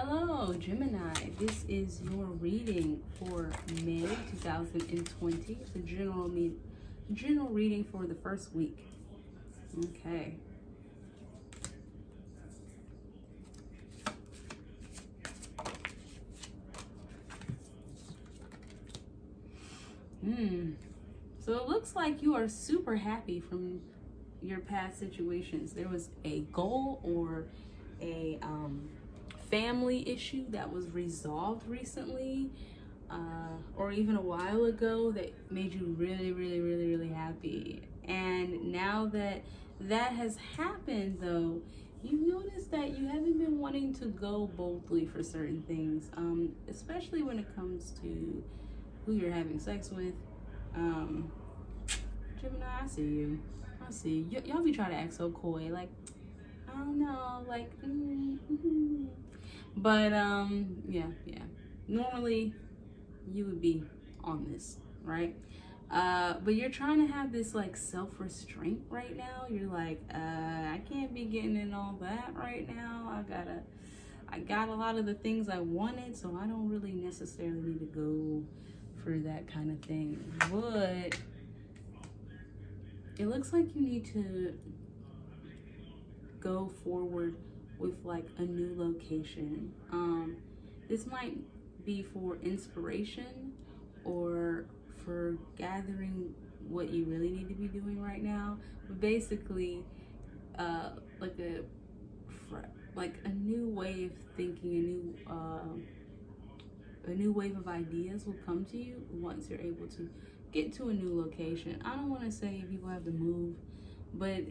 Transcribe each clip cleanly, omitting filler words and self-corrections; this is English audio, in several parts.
Hello, Gemini. This is your reading for May 2020. It's a general reading for the first week. Okay. So it looks like you are super happy from your past situations. There was a goal or a family issue that was resolved recently, or even a while ago, that made you really happy. And now that that has happened, though, you've noticed that you haven't been wanting to go boldly for certain things, especially when it comes to who you're having sex with. Gemini, I see you. I see you. Y'all be trying to act so coy, like, I don't know, like, But yeah. Normally you would be on this, right? But you're trying to have this like self-restraint right now. You're like, I can't be getting in all that right now. I got a lot of the things I wanted, so I don't really necessarily need to go for that kind of thing. But it looks like you need to go forward with like a new location. This might be for inspiration or for gathering what you really need to be doing right now. But basically, like a new way of thinking, a new wave of ideas will come to you once you're able to get to a new location. I don't want to say people have to move, but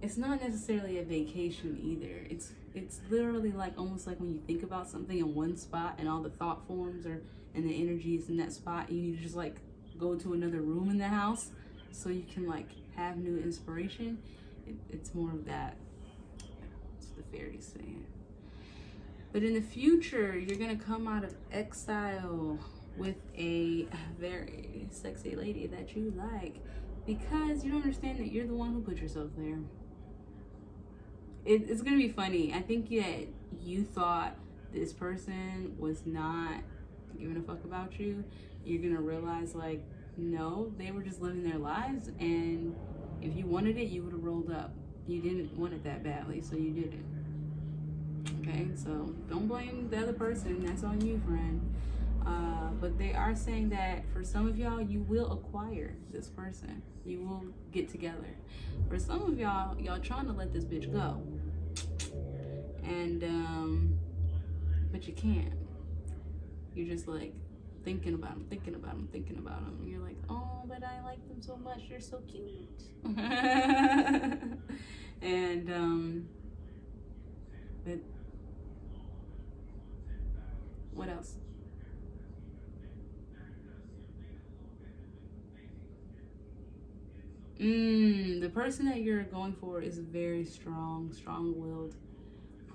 it's not necessarily a vacation either. It's literally like almost like when you think about something in one spot and all the thought forms are and the energy is in that spot, and you need to just like go to another room in the house so you can like have new inspiration. It's more of that. That's what the fairies saying. But in the future, you're gonna come out of exile with a very sexy lady that you like, because you don't understand that you're the one who put yourself there. It's gonna be funny. I think that you thought this person was not giving a fuck about you. You're gonna realize, like, no, they were just living their lives, and if you wanted it, you would have rolled up. You didn't want it that badly, so you didn't. Okay, so don't blame the other person. That's on you, friend. But they are saying that for some of y'all, you will acquire this person. You will get together. For some of y'all trying to let this bitch go. And, but you can't. You're just like thinking about him. And you're like, oh, but I like them so much. They're so cute. And, but what else? The person that you're going for is very strong-willed,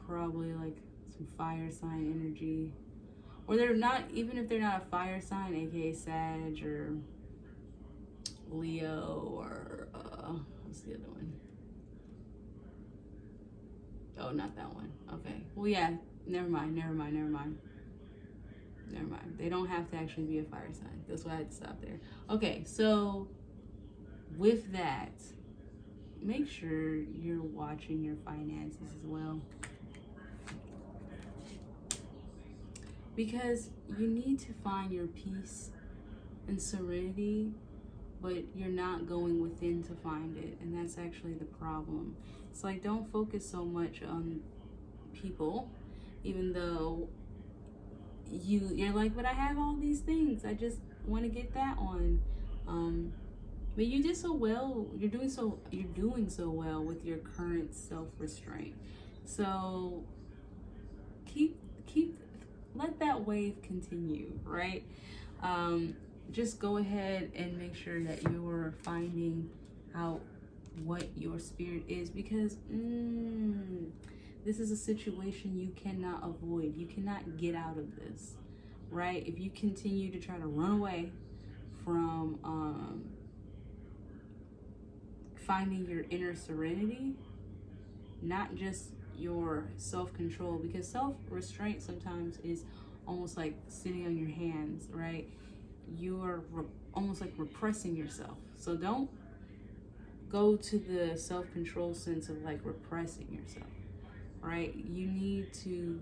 probably like some fire sign energy. Or they're not, even if they're not a fire sign, aka Sag or Leo or what's the other one? Oh, not that one. Okay. Well, yeah, never mind. They don't have to actually be a fire sign. That's why I had to stop there. Okay, so with that, make sure you're watching your finances as well, because you need to find your peace and serenity, but you're not going within to find it, and that's actually the problem. It's like, don't focus so much on people, even though you're like, but I have all these things, I just want to get that one. But you did so well. You're doing so well with your current self-restraint. So let that wave continue, right? Just go ahead and make sure that you're finding out what your spirit is, because this is a situation you cannot avoid. You cannot get out of this, right? If you continue to try to run away from finding your inner serenity, not just your self-control, because self-restraint sometimes is almost like sitting on your hands, right? You're almost like repressing yourself. So don't go to the self-control sense of like repressing yourself, right? You need to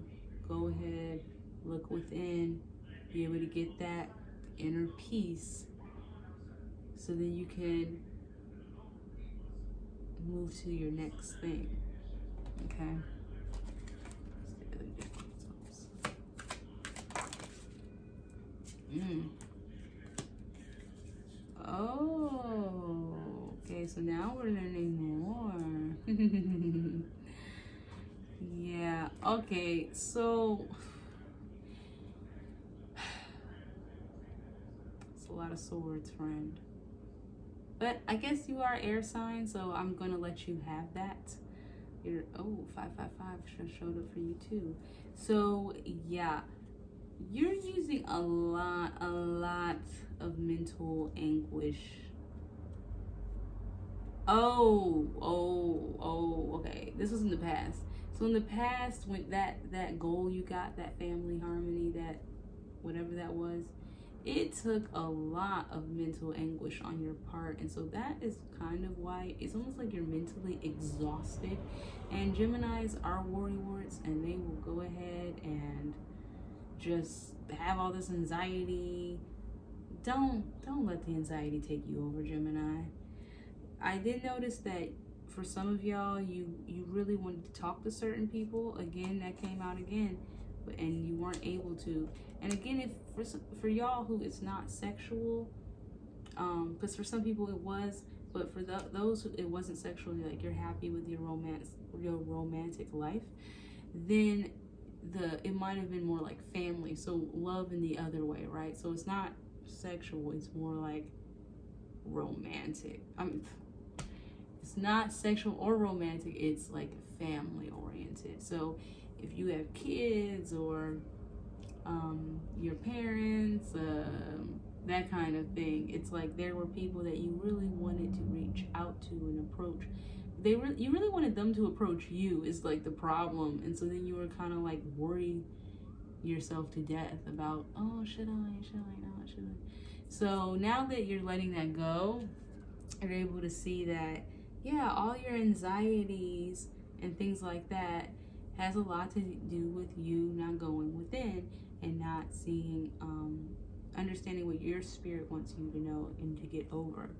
go ahead, look within, be able to get that inner peace, so then you can move to your next thing. Okay. Oh, okay, so now we're learning more. Yeah, okay, so it's a lot of swords, friend. But I guess you are air sign, so I'm gonna let you have that. You're 555 showed up for you too. So yeah, you're using a lot of mental anguish. Okay. This was in the past. So in the past, when that goal you got, that family harmony, that whatever that was, it took a lot of mental anguish on your part, and so that is kind of why it's almost like you're mentally exhausted. And Geminis are worrywart, and they will go ahead and just have all this anxiety. Don't let the anxiety take you over, Gemini. I did notice that for some of y'all, you really wanted to talk to certain people. Again, that came out again, and you weren't able to. And again, if for y'all who it's not sexual, because for some people it was, but for those who it wasn't sexually, like you're happy with your romantic life, then it might have been more like family. So love in the other way, right? So it's not sexual, it's more like romantic. It's not sexual or romantic, it's like family oriented. So if you have kids or your parents, that kind of thing, it's like there were people that you really wanted to reach out to and approach. You really wanted them to approach you, is like the problem. And so then you were kind of like worried yourself to death about, oh, should I not, should I? So now that you're letting that go, you're able to see that, yeah, all your anxieties and things like that has a lot to do with you not going within and not seeing, understanding what your spirit wants you to know and to get over.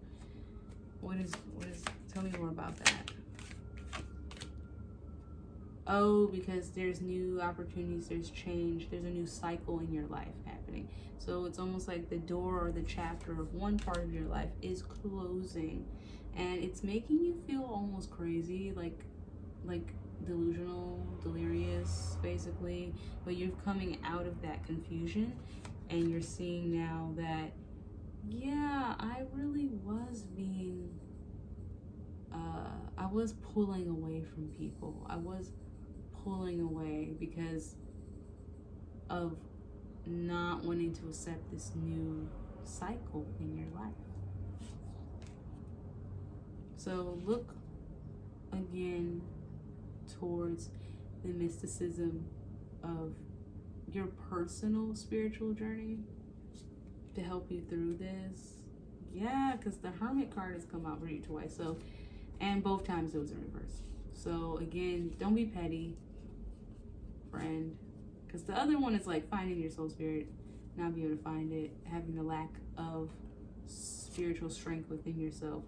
Tell me more about that. Oh, because there's new opportunities, there's change, there's a new cycle in your life happening. So it's almost like the door or the chapter of one part of your life is closing, and it's making you feel almost crazy, like delusional, delirious, basically. But you're coming out of that confusion, and you're seeing now that, yeah, I really was being, I was pulling away from people. I was pulling away because of not wanting to accept this new cycle in your life. So look again towards the mysticism of your personal spiritual journey to help you through this. Yeah, because the Hermit card has come out for you twice. So, and both times it was in reverse. So again, don't be petty, friend. Because the other one is like finding your soul spirit, not being able to find it, having the lack of spiritual strength within yourself.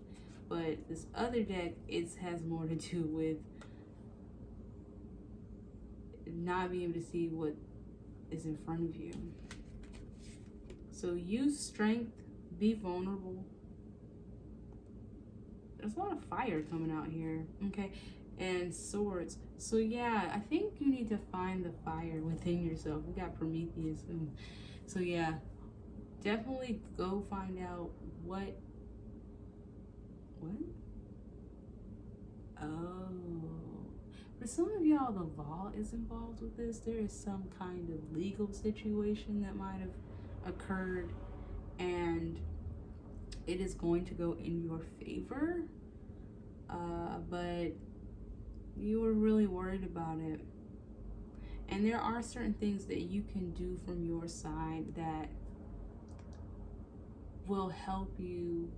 But this other deck, it has more to do with not being able to see what is in front of you. So use strength, be vulnerable. There's a lot of fire coming out here, okay? And swords. So yeah, I think you need to find the fire within yourself. We got Prometheus. So yeah, definitely go find out what? Oh. For some of y'all, the law is involved with this. There is some kind of legal situation that might have occurred, and it is going to go in your favor. But You were really worried about it. And there are certain things that you can do from your side that will help you.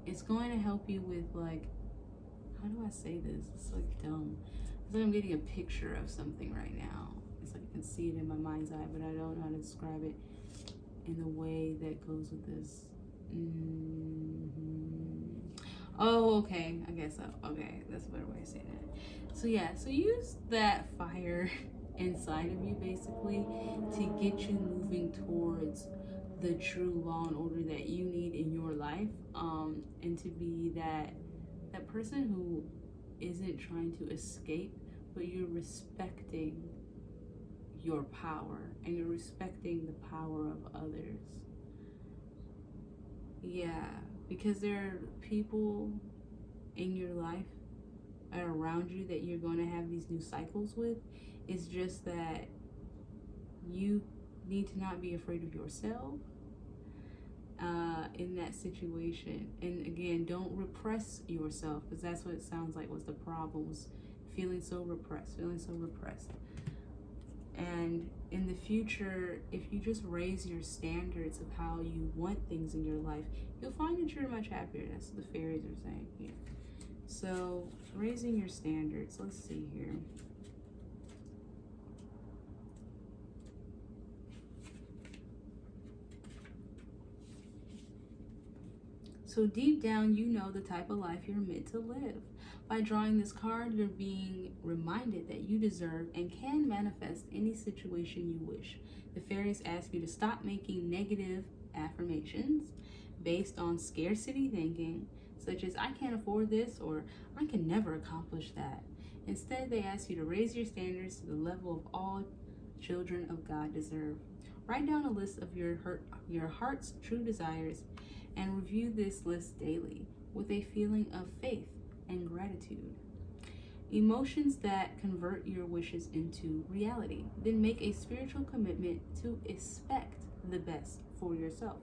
It's going to help you with, like, how do I say this? It's like dumb. It's like I'm getting a picture of something right now. It's like I can see it in my mind's eye, but I don't know how to describe it in the way that goes with this. Oh, okay. I guess so. Okay, that's a better way of saying it. So yeah, so use that fire inside of you basically to get you moving towards the true law and order that you need in your life, and to be that person who isn't trying to escape, but you're respecting your power and you're respecting the power of others. Yeah, because there are people in your life around you that you're going to have these new cycles with. It's just that you need to not be afraid of yourself in that situation. And again, don't repress yourself, because that's what it sounds like was the problem, was feeling so repressed. And in the future, if you just raise your standards of how you want things in your life, you'll find that you're much happier. That's what the fairies are saying here. So raising your standards, let's see here. So deep down, you know the type of life you're meant to live. By drawing this card, you're being reminded that you deserve and can manifest any situation you wish. The fairies ask you to stop making negative affirmations based on scarcity thinking, such as I can't afford this or I can never accomplish that. Instead, they ask you to raise your standards to the level of all children of God deserve. Write down a list of your heart's true desires and review this list daily with a feeling of faith and gratitude. Emotions that convert your wishes into reality. Then make a spiritual commitment to expect the best for yourself.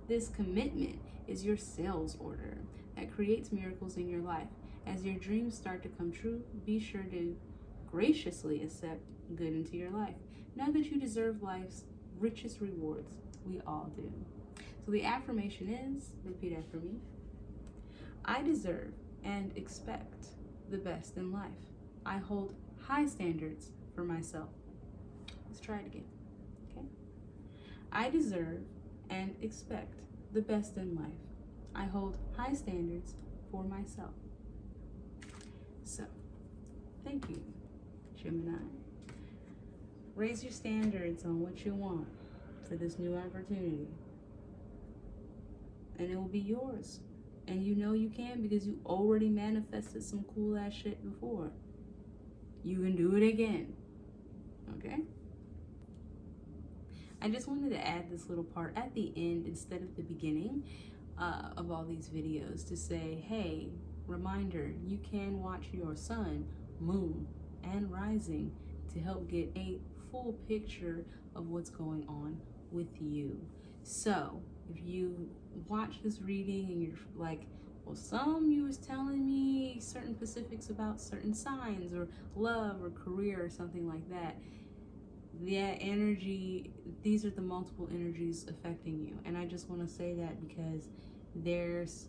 This commitment is your sales order that creates miracles in your life. As your dreams start to come true, be sure to graciously accept good into your life. Know that you deserve life's richest rewards. We all do. So the affirmation is, repeat after me, I deserve and expect the best in life. I hold high standards for myself. Let's try it again, okay? I deserve and expect the best in life. I hold high standards for myself. So, thank you, Gemini. Raise your standards on what you want for this new opportunity, and it will be yours. And you know you can, because you already manifested some cool ass shit before. You can do it again. Okay? I just wanted to add this little part at the end instead of the beginning of all these videos to say, hey, reminder, you can watch your sun, moon, and rising to help get a full picture of what's going on with you. So if you watch this reading and you're like, well, you was telling me certain specifics about certain signs or love or career or something like that, that energy, these are the multiple energies affecting you. And I just want to say that because there's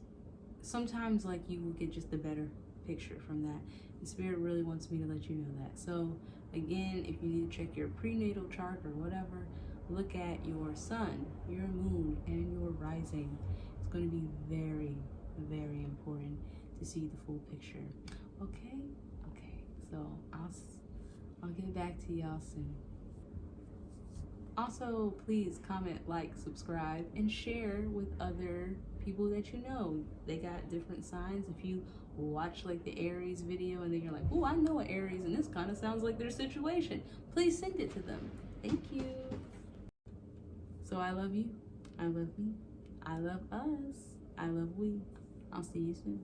sometimes like you will get just a better picture from that. And Spirit really wants me to let you know that. So again, if you need to check your prenatal chart or whatever, look at your sun, your moon, and your rising. It's going to be very, very important to see the full picture. Okay? Okay. So I'll get back to y'all soon. Also, please comment, like, subscribe, and share with other people that you know. They got different signs. If you watch like the Aries video and then you're like, oh, I know an Aries and this kind of sounds like their situation, please send it to them. Thank you. So I love you. I love me. I love us. I love we. I'll see you soon.